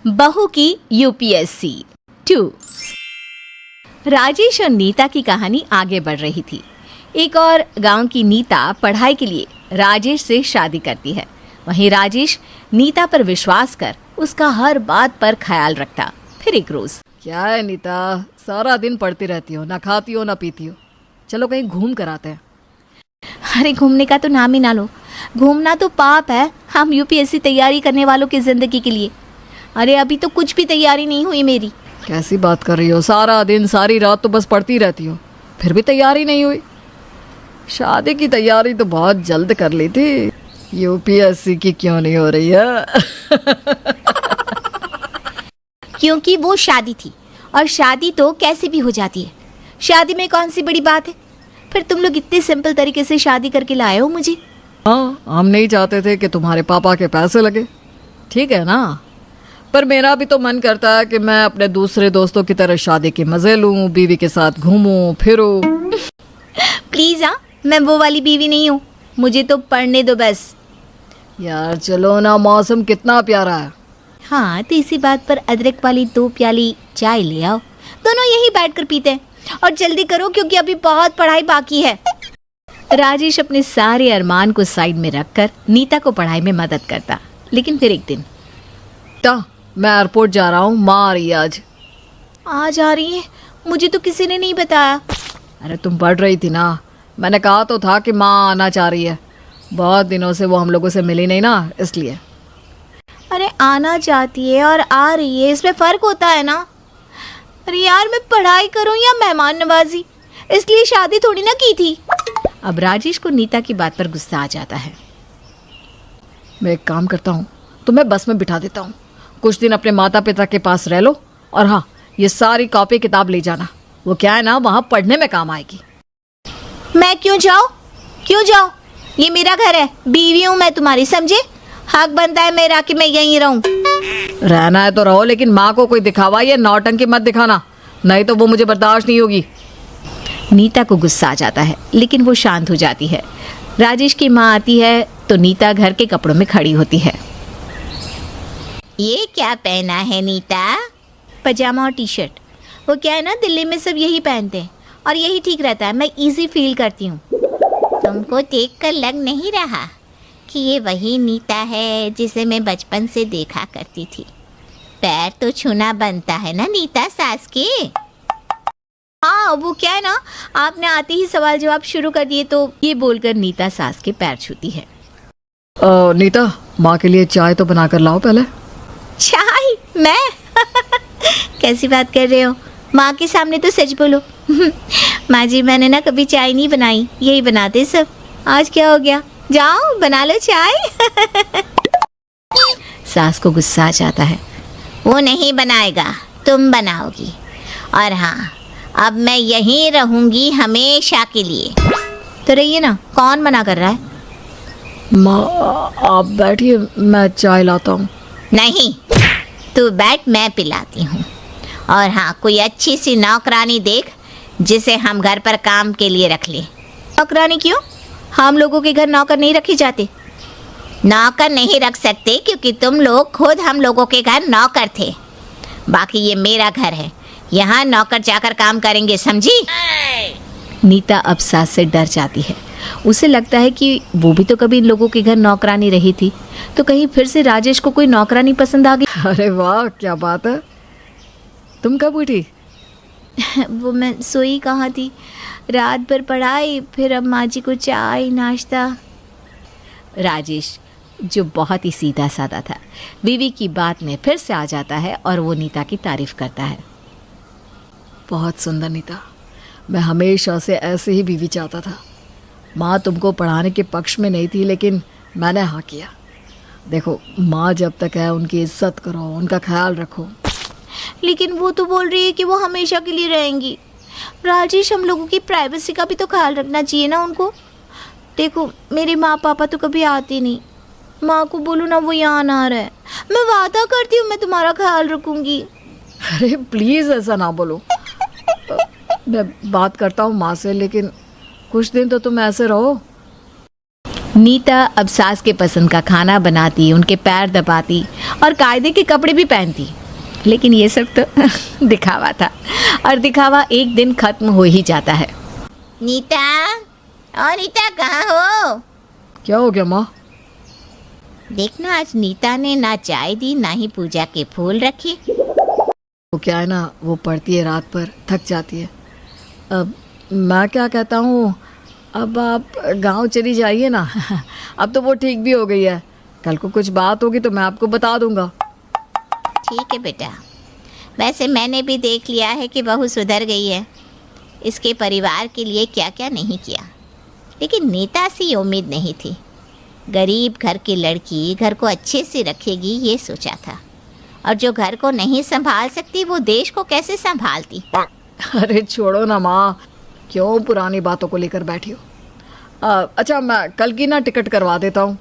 बहू की यूपीएससी 2। राजेश और नीता की कहानी आगे बढ़ रही थी। एक और गांव की नीता पढ़ाई के लिए राजेश से शादी करती है। वहीं राजेश नीता पर विश्वास कर उसका हर बात पर ख्याल रखता। फिर एक रोज, क्या है नीता, सारा दिन पढ़ती रहती हो, ना खाती हो ना पीती हो। चलो कहीं घूम कर आते हैं। अरे घूमने का तो नाम ही ना लो, घूमना तो पाप है। हम यूपीएससी तैयारी करने वालों की जिंदगी के लिए। अरे अभी तो कुछ भी तैयारी नहीं हुई मेरी। कैसी बात कर रही हो, सारा दिन सारी रात तो बस पढ़ती रहती हो, फिर भी तैयारी नहीं हुई। शादी की तैयारी तो बहुत जल्द कर ली थी, यूपीएससी की क्यों नहीं हो रही है? क्योंकि वो शादी थी, और शादी तो कैसे भी हो जाती है। शादी में कौन सी बड़ी बात है। फिर तुम लोग इतने सिंपल तरीके से शादी करके लाए हो मुझे। हाँ, हम नहीं चाहते थे कि तुम्हारे पापा के पैसे लगे, ठीक है ना। पर मेरा भी तो मन करता है कि मैं अपने दूसरे दोस्तों की तरह शादी के मजे लूं, बीवी के साथ घूमूं फिरूं। प्लीज हाँ, मैं वो वाली बीवी नहीं हूँ, मुझे तो पढ़ने दो बस। यार चलो ना, मौसम कितना प्यारा है। हाँ तो इसी बात पर अदरक वाली 2 प्याली चाय ले आओ, दोनों यही बैठकर पीते हैं। और जल्दी करो क्योंकि अभी बहुत पढ़ाई बाकी है। राजेश अपने सारे अरमान को साइड में रखकर नीता को पढ़ाई में मदद करता। लेकिन फिर एक दिन, मैं एयरपोर्ट जा रहा हूँ, माँ आ रही है आज आ रही है? मुझे तो किसी ने नहीं बताया। अरे तुम पढ़ रही थी ना, मैंने कहा तो था कि माँ आना चाह रही है। बहुत दिनों से वो हम लोगों से मिली नहीं ना, इसलिए। अरे आना चाहती है और आ रही है, इसमें फ़र्क होता है ना। अरे यार, मैं पढ़ाई करूं या मेहमान नवाजी, इसलिए शादी थोड़ी ना की थी। अब राजेश को नीता की बात पर गुस्सा आ जाता है। मैं एक काम करता हूँ, तुम्हें बस में बिठा देता हूँ, कुछ दिन अपने माता पिता के पास रह लो। और हाँ, ये सारी कॉपी किताब ले जाना, वो क्या है ना, वहाँ पढ़ने में काम आएगी। मैं क्यों जाऊँ? ये मेरा घर है, बीवी हूँ मैं तुम्हारी, समझे? हक बनता है मेरा कि मैं यहीं रहूं। रहना है तो रहो, लेकिन माँ को कोई दिखावा या नौटंकी मत दिखाना, नहीं तो वो मुझे बर्दाश्त नहीं होगी। नीता को गुस्सा आ जाता है, लेकिन वो शांत हो जाती है। राजेश की माँ आती है तो नीता घर के कपड़ों में खड़ी होती है। ये क्या पहना है नीता? पजामा और टी शर्ट। वो क्या है ना, दिल्ली में सब यही पहनते हैं और यही ठीक रहता है, मैं इजी फील करती हूँ। तुमको देखकर लग नहीं रहा कि ये वही नीता है जिसे मैं बचपन से देखा करती थी? पैर तो छूना बनता है ना नीता सास के। हाँ वो क्या है ना, आपने आते ही सवाल जवाब शुरू कर दिए, तो ये बोलकर नीता सास के पैर छूती है। नीता, माँ के लिए चाय तो बना कर लाओ पहले। चाय? मैं? कैसी बात कर रहे हो? माँ के सामने तो सच बोलो। माँ जी, मैंने ना कभी चाय नहीं बनाई, यही बनाते सब। आज क्या हो गया, जाओ बना लो चाय। सास को गुस्सा आ जाता है। वो नहीं बनाएगा, तुम बनाओगी। और हाँ, अब मैं यहीं रहूंगी हमेशा के लिए। तो रहिए ना, कौन मना कर रहा है? माँ आप बैठिए, मैं चाय लाता हूँ। नहीं, तू बैठ, मैं पिलाती हूँ। और हाँ, कोई अच्छी सी नौकरानी देख जिसे हम घर पर काम के लिए रख ले। नौकरानी क्यों? हम लोगों के घर नौकर नहीं रखे जाते। नौकर नहीं रख सकते क्योंकि तुम लोग खुद हम लोगों के घर नौकर थे। बाकी ये मेरा घर है, यहाँ नौकर जाकर काम करेंगे, समझी? नीता अब सास से डर जाती है। उसे लगता है कि वो भी तो कभी इन लोगों के घर नौकरानी रही थी, तो कहीं फिर से राजेश को कोई नौकरानी पसंद आ गई। अरे वाह, क्या बात है। तुम कब उठी? वो मैं सोई कहाँ थी, रात भर पढ़ाई, फिर अब माँ जी को चाय नाश्ता। राजेश, जो बहुत ही सीधा साधा था, बीवी की बात में फिर से आ जाता है और वो नीता की तारीफ करता है। बहुत सुंदर नीता, मैं हमेशा से ऐसे ही बीवी चाहता था। माँ तुमको पढ़ाने के पक्ष में नहीं थी, लेकिन मैंने हाँ किया। देखो, माँ जब तक है उनकी इज्जत करो, उनका ख्याल रखो। लेकिन वो तो बोल रही है कि वो हमेशा के लिए रहेंगी। राजेश, हम लोगों की प्राइवेसी का भी तो ख्याल रखना चाहिए ना उनको। देखो, मेरे माँ पापा तो कभी आते नहीं। माँ को बोलो ना वो यहाँ ना रहे, मैं वादा करती हूँ मैं तुम्हारा ख्याल रखूँगी। अरे प्लीज़ ऐसा ना बोलो। मैं बात करता हूँ माँ से, लेकिन कुछ दिन तो तुम ऐसे रहो। नीता अब सास के पसंद का खाना बनाती, उनके पैर दबाती और कायदे के कपड़े भी पहनती। लेकिन ये सब तो दिखावा था, और दिखावा एक दिन खत्म हो ही जाता है। नीता, और नीता कहाँ हो? क्या हो गया माँ? देखना, आज नीता ने ना चाय दी ना ही पूजा के फूल रखे। वो क्या है ना, वो पढ़ती है रात पर, थक जाती है। अब मैं क्या कहता हूँ, अब आप गांव चली जाइए ना। अब तो वो ठीक भी हो गई है। कल को कुछ बात होगी तो मैं आपको बता दूंगा। ठीक है बेटा, वैसे मैंने भी देख लिया है कि बहू सुधर गई है। इसके परिवार के लिए क्या क्या नहीं किया, लेकिन नीता से ये उम्मीद नहीं थी। गरीब घर की लड़की घर को अच्छे से रखेगी ये सोचा था, और जो घर को नहीं संभाल सकती वो देश को कैसे संभालती। अरे छोड़ो ना माँ, क्यों पुरानी बातों को लेकर बैठी हो। अच्छा, मैं कल की ना टिकट करवा देता हूँ।